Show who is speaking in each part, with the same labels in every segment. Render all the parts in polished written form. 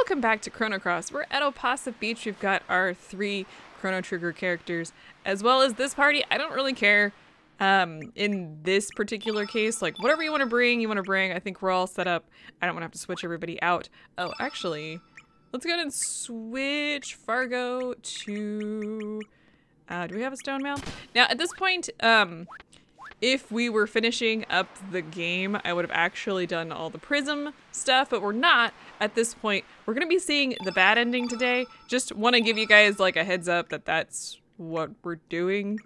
Speaker 1: Welcome back to Chrono Cross. We're at Opasa Beach. We've got our 3 Chrono Trigger characters, as well as this party. I don't really care in this particular case. Like, whatever you want to bring, I think we're all set up. I don't want to have to switch everybody out. Oh, actually, let's go ahead and switch Fargo to... do we have a stone mail? Now, at this point, if we were finishing up the game, I would have actually done all the prism stuff, but we're not at this point. We're going to be seeing the bad ending today. Just want to give you guys like a heads up that that's what we're doing.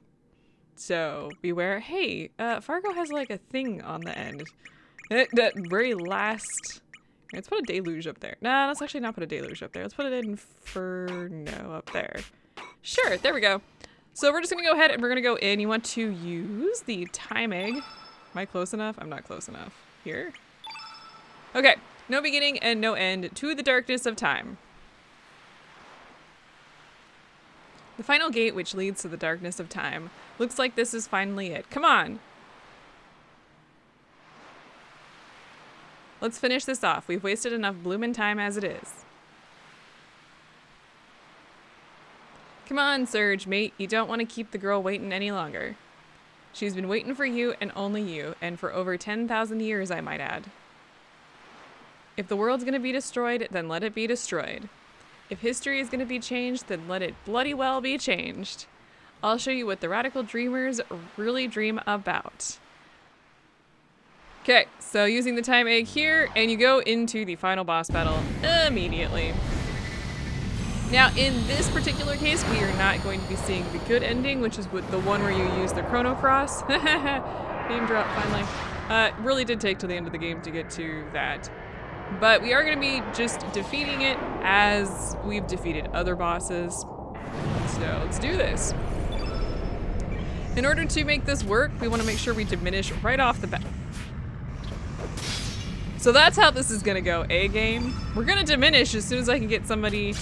Speaker 1: So beware. Hey, Fargo has like a thing on the end. That very last... Let's put a deluge up there. Nah, let's actually not put a deluge up there. Let's put it in Inferno up there. Sure, there we go. So we're just gonna go ahead and we're gonna go in. You want to use the time egg. Am I close enough? I'm not close enough. Here. Okay, no beginning and no end to the darkness of time. The final gate which leads to the darkness of time. Looks like this is finally it. Come on. Let's finish this off. We've wasted enough bloomin' time as it is. Come on, Serge, mate. You don't want to keep the girl waiting any longer. She's been waiting for you and only you, and for over 10,000 years, I might add. If the world's gonna be destroyed, then let it be destroyed. If history is gonna be changed, then let it bloody well be changed. I'll show you what the radical dreamers really dream about. Okay, so using the time egg here, and you go into the final boss battle immediately. Now, in this particular case, we are not going to be seeing the good ending, which is with the one where you use the Chrono Cross. Name drop, finally. Really did take till the end of the game to get to that. But we are going to be just defeating it as we've defeated other bosses. So let's do this. In order to make this work, we want to make sure we diminish right off the bat. So that's how this is going to go, game. We're going to diminish as soon as I can get somebody...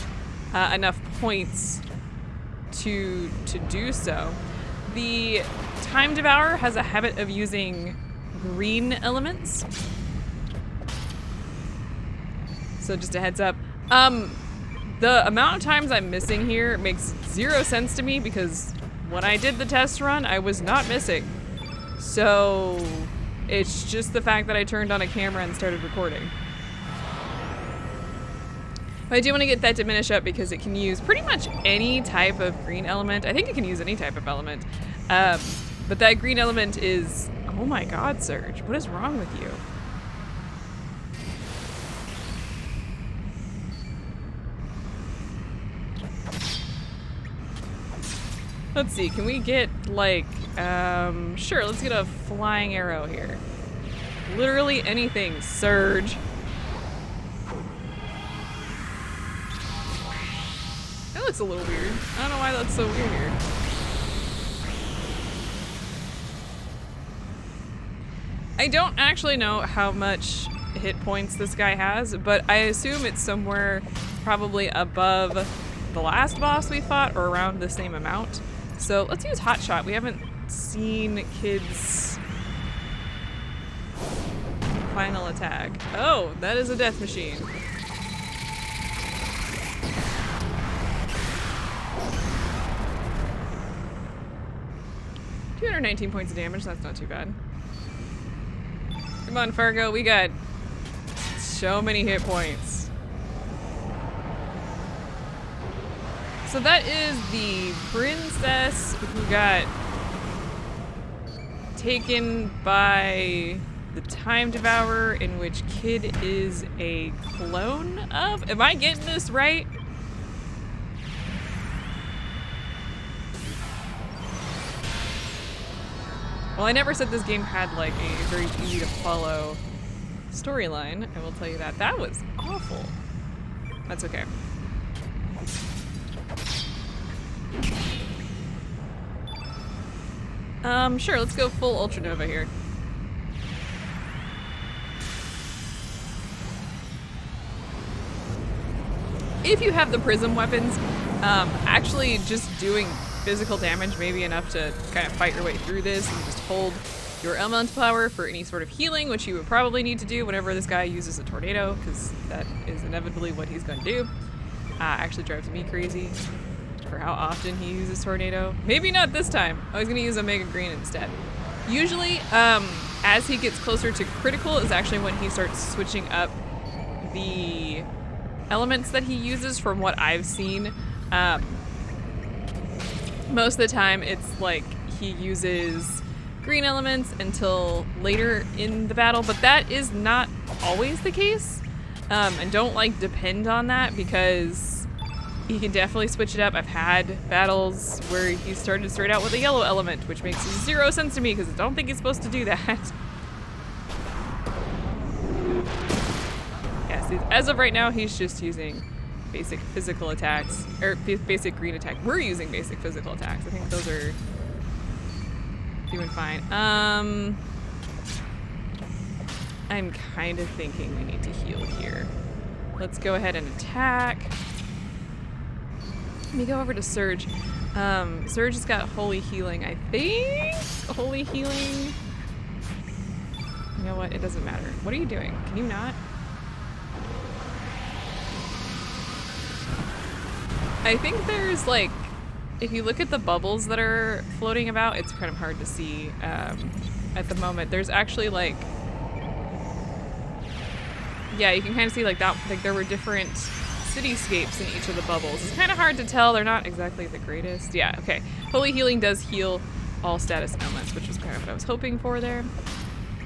Speaker 1: enough points to do so. The Time Devourer has a habit of using green elements. So just a heads up. The amount of times I'm missing here makes 0 sense to me because when I did the test run, I was not missing. So it's just the fact that I turned on a camera and started recording. But I do want to get that diminish up because it can use pretty much any type of green element. I think it can use any type of element. But that green element is... Oh my god, Serge. What is wrong with you? Let's see. Can we get, like... sure, let's get a flying arrow here. Literally anything, Serge. That looks a little weird. I don't know why that's so weird. I don't actually know how much hit points this guy has, but I assume it's somewhere probably above the last boss we fought or around the same amount. So let's use Hot Shot. We haven't seen Kid's final attack. Oh, that is a death machine. $219 points of damage, that's not too bad. Come on, Fargo, we got so many hit points. So that is the princess who got taken by the Time Devourer, in which Kid is a clone of? Am I getting this right? Well, I never said this game had like a very easy to follow storyline. I will tell you that. That was awful. That's okay. Sure, let's go full Ultra Nova here. If you have the prism weapons, actually just doing physical damage may be enough to kind of fight your way through this and just hold your elemental power for any sort of healing, which you would probably need to do whenever this guy uses a tornado, because that is inevitably what he's going to do. Actually drives me crazy for how often he uses tornado. Maybe not this time. I was going to use Omega Green instead. Usually, as he gets closer to critical is actually when he starts switching up the elements that he uses from what I've seen. Most of the time it's like he uses green elements until later in the battle, but that is not always the case. And don't like depend on that, because he can definitely switch it up. I've had battles where he started straight out with a yellow element, which makes zero sense to me because I don't think he's supposed to do that. Yeah, see, as of right now, he's just using basic physical attacks, or basic green attack. We're using basic physical attacks. I think those are doing fine. I'm kind of thinking we need to heal here. Let's go ahead and attack. Let me go over to Serge. Serge has got Holy Healing, I think? Holy Healing. You know what? It doesn't matter. What are you doing? Can you not? I think there's like, if you look at the bubbles that are floating about, it's kind of hard to see at the moment. There's actually like, yeah, you can kind of see like that, like there were different cityscapes in each of the bubbles. It's kind of hard to tell. They're not exactly the greatest. Yeah, okay. Holy Healing does heal all status elements, which is kind of what I was hoping for there.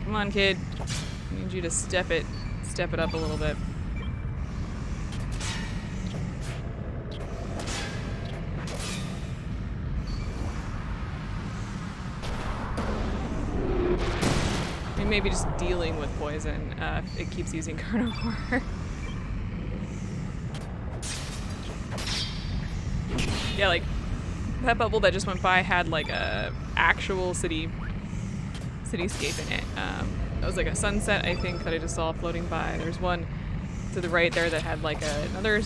Speaker 1: Come on, kid. I need you to step it up a little bit. Maybe just dealing with poison if it keeps using Chrono. Yeah, like that bubble that just went by had like a actual cityscape in it. That was like a sunset, I think, that I just saw floating by. There's one to the right there that had like another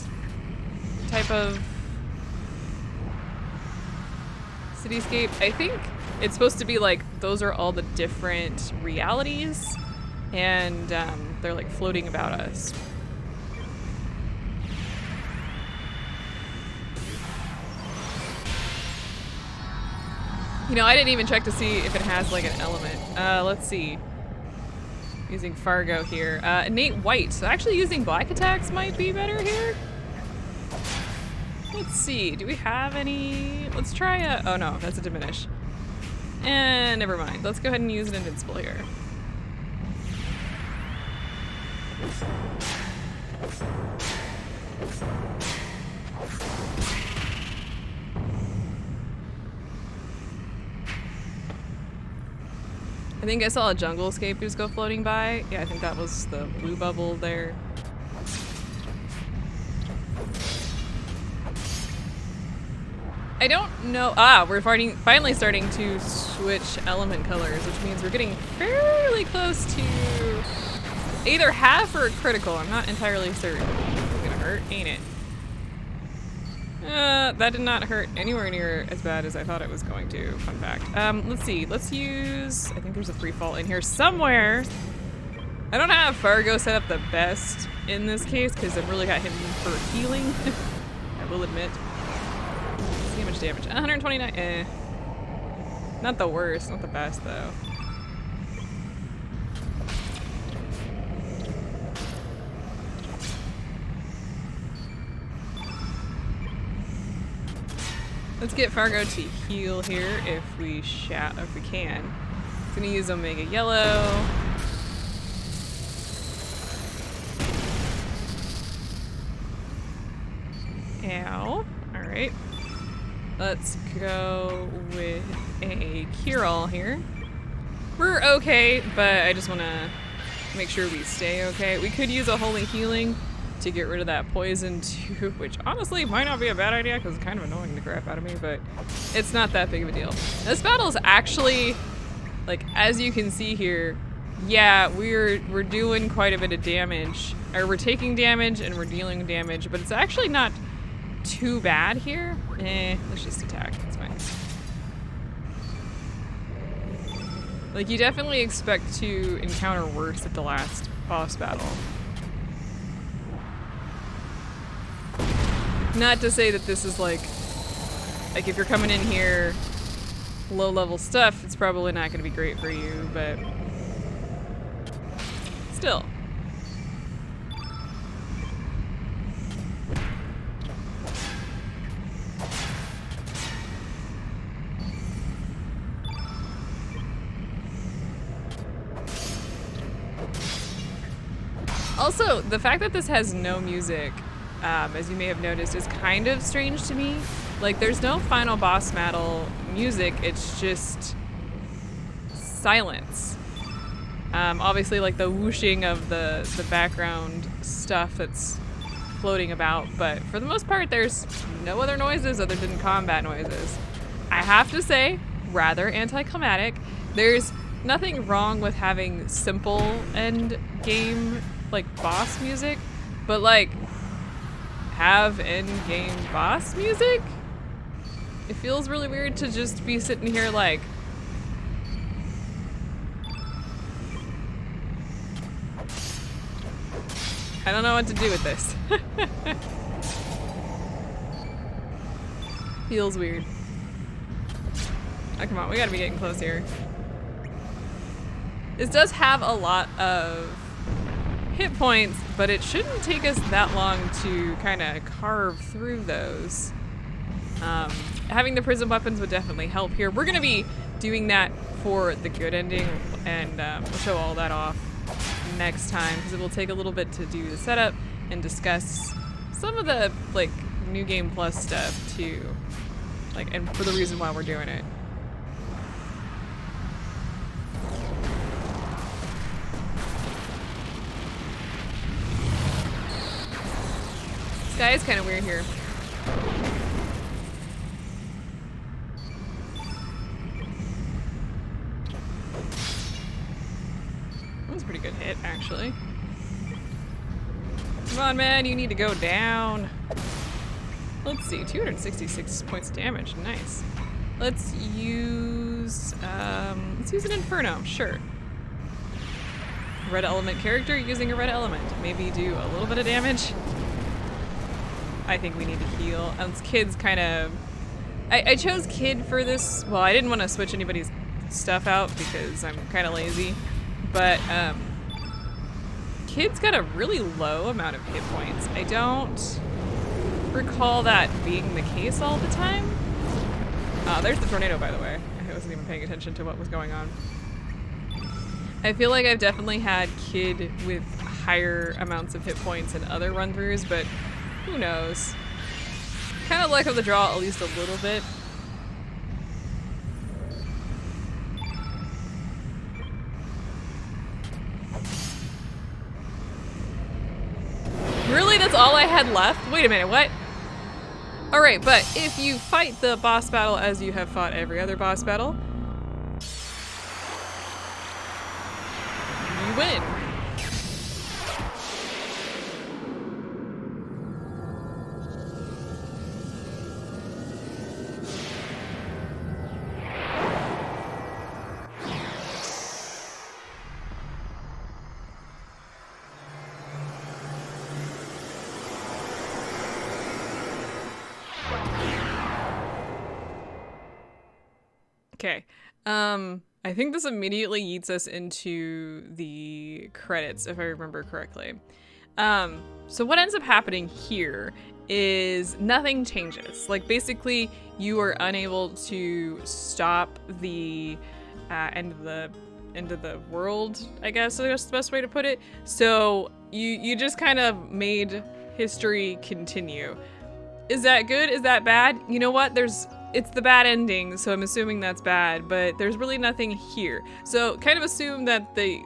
Speaker 1: type of cityscape. I think it's supposed to be like those are all the different realities, and they're like floating about us. You know, I didn't even check to see if it has like an element. Let's see. Using Fargo here. Innate White. So actually using black attacks might be better here. Let's see. Do we have any? Let's try a... Oh no, that's a Diminish. And never mind. Let's go ahead and use an Invincible here. I think I saw a jungle escape just go floating by. Yeah, I think that was the blue bubble there. I don't know. We're finally starting to switch element colors, which means we're getting fairly close to either half or a critical. I'm not entirely certain. It's gonna hurt, ain't it? That did not hurt anywhere near as bad as I thought it was going to. Fun fact. Let's see. Let's use... I think there's a free fall in here somewhere. I don't have Fargo set up the best in this case because I've really got him for healing. I will admit. See how much damage. 129. Not the worst. Not the best, though. Let's get Fargo to heal here if we can. It's gonna use Omega Yellow. Ow. Alright. Let's go with a Cure-All here. We're okay, but I just want to make sure we stay okay. We could use a Holy Healing to get rid of that poison too, which honestly might not be a bad idea because it's kind of annoying the crap out of me, but it's not that big of a deal. This battle is actually, like, as you can see here, yeah, we're doing quite a bit of damage, or we're taking damage and we're dealing damage, but it's actually not too bad here. Let's just attack. It's fine. Like, you definitely expect to encounter worse at the last boss battle. Not to say that this is like if you're coming in here low level stuff, it's probably not going to be great for you, but still. Also, the fact that this has no music, as you may have noticed, is kind of strange to me. Like, there's no final boss battle music, it's just silence. Obviously, like, the whooshing of the background stuff that's floating about, but for the most part, there's no other noises other than combat noises. I have to say, rather anticlimactic. There's nothing wrong with having simple end game, like, boss music, but, like, have end game boss music? It feels really weird to just be sitting here like, I don't know what to do with this. Feels weird. Oh, come on, we gotta be getting close here. This does have a lot of hit points, but it shouldn't take us that long to kind of carve through those. Having the prism weapons would definitely help here. We're gonna be doing that for the good ending, and we'll show all that off next time because it will take a little bit to do the setup and discuss some of the like new game plus stuff too, like, and for the reason why we're doing it. This guy is kind of weird here. That was a pretty good hit, actually. Come on, man, you need to go down. Let's see, 266 points of damage, nice. Let's use an Inferno, sure. Red element character using a red element. Maybe do a little bit of damage. I think we need to heal. Kid's kind of... I chose Kid for this. Well, I didn't want to switch anybody's stuff out because I'm kind of lazy. But Kid's got a really low amount of hit points. I don't recall that being the case all the time. There's the tornado, by the way. I wasn't even paying attention to what was going on. I feel like I've definitely had Kid with higher amounts of hit points in other run-throughs, but who knows? Kind of luck of the draw at least a little bit. Really? That's all I had left? Wait a minute, what? Alright, but if you fight the boss battle as you have fought every other boss battle, you win. Okay, I think this immediately yeets us into the credits, if I remember correctly. So what ends up happening here is nothing changes. Like, basically, you are unable to stop the end of the world, I guess is the best way to put it. So you just kind of made history continue. Is that good? Is that bad? You know what? It's the bad ending, so I'm assuming that's bad, but there's really nothing here. So kind of assume that the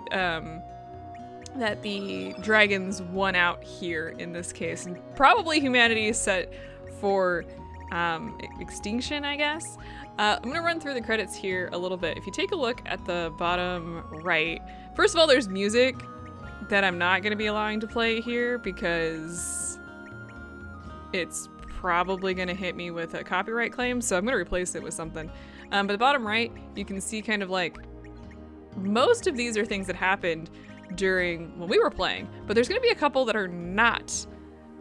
Speaker 1: dragons won out here in this case, and probably humanity is set for extinction, I guess. I'm gonna run through the credits here a little bit. If you take a look at the bottom right, first of all, there's music that I'm not gonna be allowing to play here because it's probably gonna hit me with a copyright claim, so I'm gonna replace it with something. But the bottom right, you can see kind of like most of these are things that happened during when we were playing, but there's gonna be a couple that are not.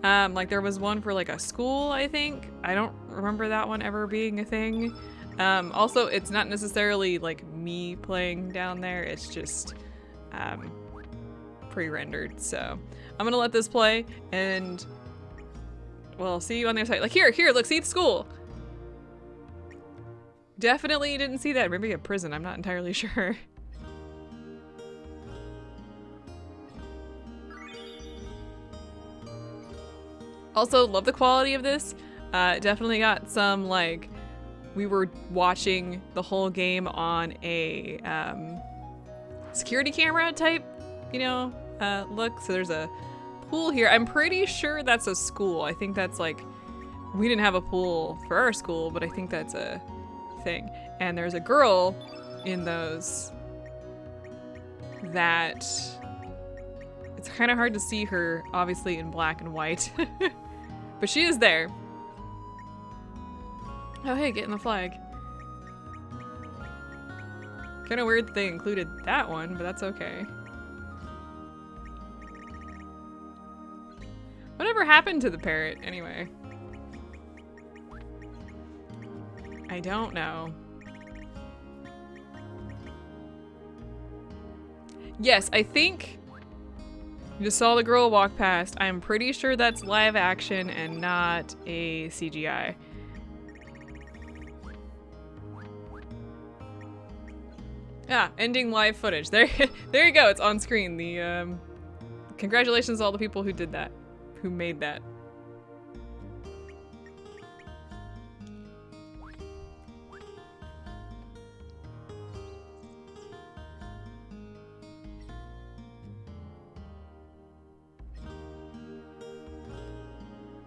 Speaker 1: Like there was one for like a school, I think. I don't remember that one ever being a thing. Also, it's not necessarily like me playing down there. It's just pre-rendered. So I'm gonna let this play and we'll see you on the other side. Like here, look, see the school. Definitely didn't see that. Maybe a prison, I'm not entirely sure. Also, love the quality of this. Definitely got some, like, we were watching the whole game on a security camera type, you know, look. So there's a pool here. I'm pretty sure that's a school. I think that's like, we didn't have a pool for our school, but I think that's a thing. And there's a girl in those that it's kind of hard to see her, obviously in black and white. But she is there. Oh, hey, getting the flag. Kind of weird that they included that one, but that's okay. Whatever happened to the parrot, anyway? I don't know. Yes, I think you just saw the girl walk past. I'm pretty sure that's live action and not a CGI. Yeah, ending live footage. There you go. It's on screen. The congratulations to all the people who did that, who made that.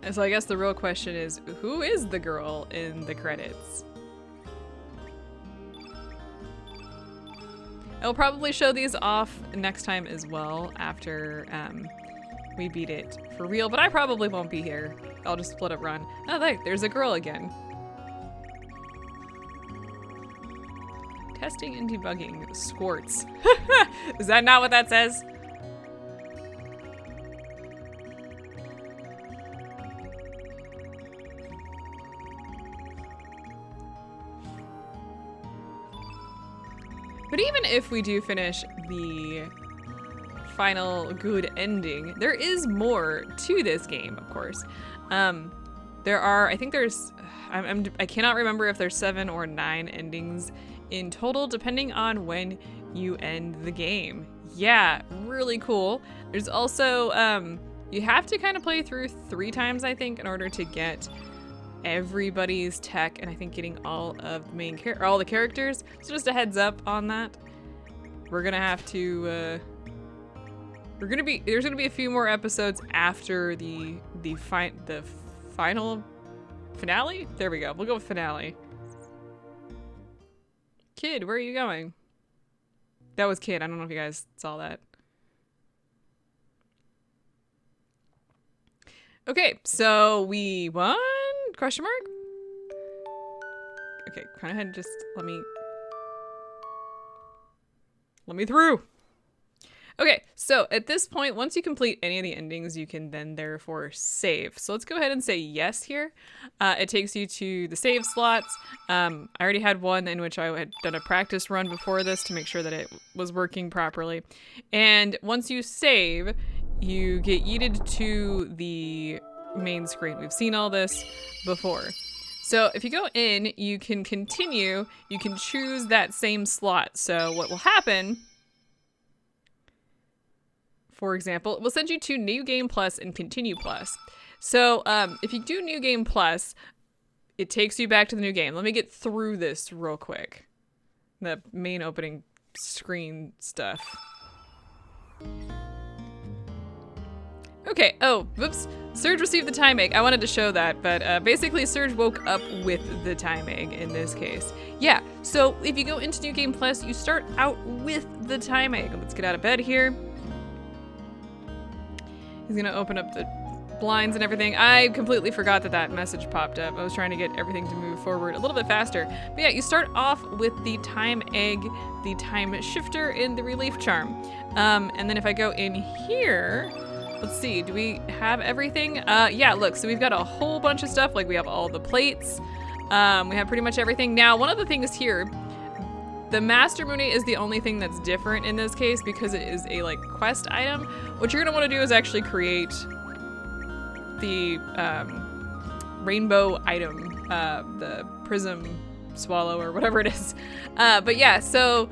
Speaker 1: And so I guess the real question is, who is the girl in the credits? I'll probably show these off next time as well after we beat it for real, but I probably won't be here. I'll just let it run. Oh, there's a girl again. Testing and debugging squirts. Is that not what that says? But even if we do finish the final good ending, there is more to this game, of course. There are, I think there's, I cannot remember if there's 7 or 9 endings in total, depending on when you end the game. Yeah, really cool. There's also, you have to kind of play through 3 times, I think, in order to get everybody's tech, and I think getting all of the main all the characters. So just a heads up on that. We're gonna have to there's gonna be a few more episodes after the final finale. There we go. We'll go with finale. Kid, where are you going? That was Kid. I don't know if you guys saw that. Okay, so we won? Question mark? Okay, go ahead and just let me through. Okay, so at this point, once you complete any of the endings, you can then therefore save. So let's go ahead and say yes here. It takes you to the save slots. I already had one in which I had done a practice run before this to make sure that it was working properly. And once you save, you get yeeted to the main screen. We've seen all this before. So if you go in, you can continue, you can choose that same slot. So what will happen, for example, it will send you to New Game Plus and Continue Plus. So if you do New Game Plus, it takes you back to the new game. Let me get through this real quick. The main opening screen stuff. Okay, oh, whoops. Serge received the time egg. I wanted to show that, but basically Serge woke up with the time egg in this case. Yeah, so if you go into New Game Plus, you start out with the time egg. Let's get out of bed here. He's gonna open up the blinds and everything. I completely forgot that that message popped up. I was trying to get everything to move forward a little bit faster. But yeah, you start off with the time egg, the time shifter, and the relief charm. And then if I go in here, let's see, do we have everything? Yeah, look, so we've got a whole bunch of stuff. Like we have all the plates. We have pretty much everything. Now, one of the things here, the Master Mooney is the only thing that's different in this case because it is a like quest item. What you're gonna want to do is actually create the rainbow item, the prism swallow or whatever it is. But yeah, so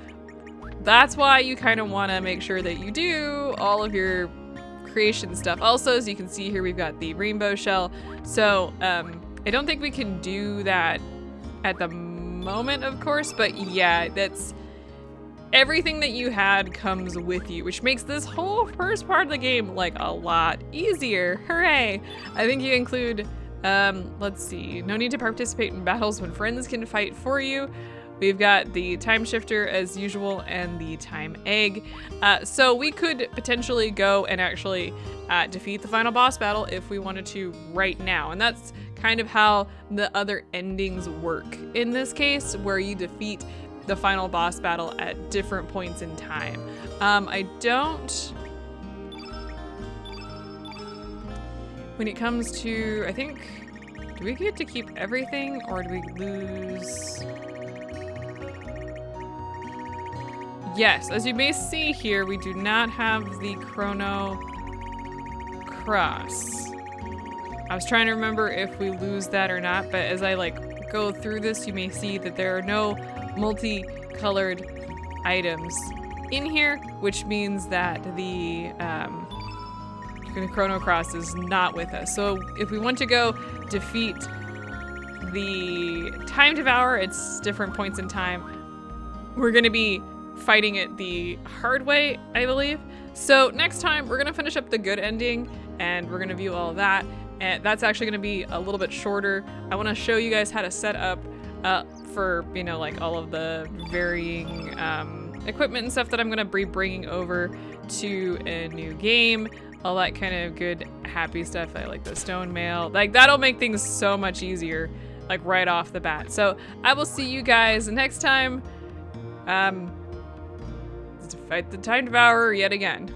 Speaker 1: that's why you kind of want to make sure that you do all of your creation stuff. Also, as you can see here, we've got the rainbow shell. So I don't think we can do that at the moment, of course, but yeah, that's everything that you had comes with you, which makes this whole first part of the game like a lot easier. Hooray! I think you include let's see, no need to participate in battles when friends can fight for you. We've got the time shifter as usual and the time egg. So we could potentially go and actually defeat the final boss battle if we wanted to right now. And that's kind of how the other endings work in this case, where you defeat the final boss battle at different points in time. When it comes to, I think, do we get to keep everything or do we lose? Yes, as you may see here, we do not have the Chrono cross. I was trying to remember if we lose that or not, but as I like go through this, you may see that there are no multicolored items in here, which means that the Chrono cross is not with us. So if we want to go defeat the time Devourer, it's different points in time. We're gonna be fighting it the hard way, I believe. So next time we're gonna finish up the good ending and we're gonna view all of that. And that's actually gonna be a little bit shorter. I wanna show you guys how to set up for, you know, like all of the varying equipment and stuff that I'm gonna be bringing over to a new game. All that kind of good, happy stuff. I like the stone mail. Like that'll make things so much easier, like right off the bat. So I will see you guys next time. To fight the time Devourer yet again.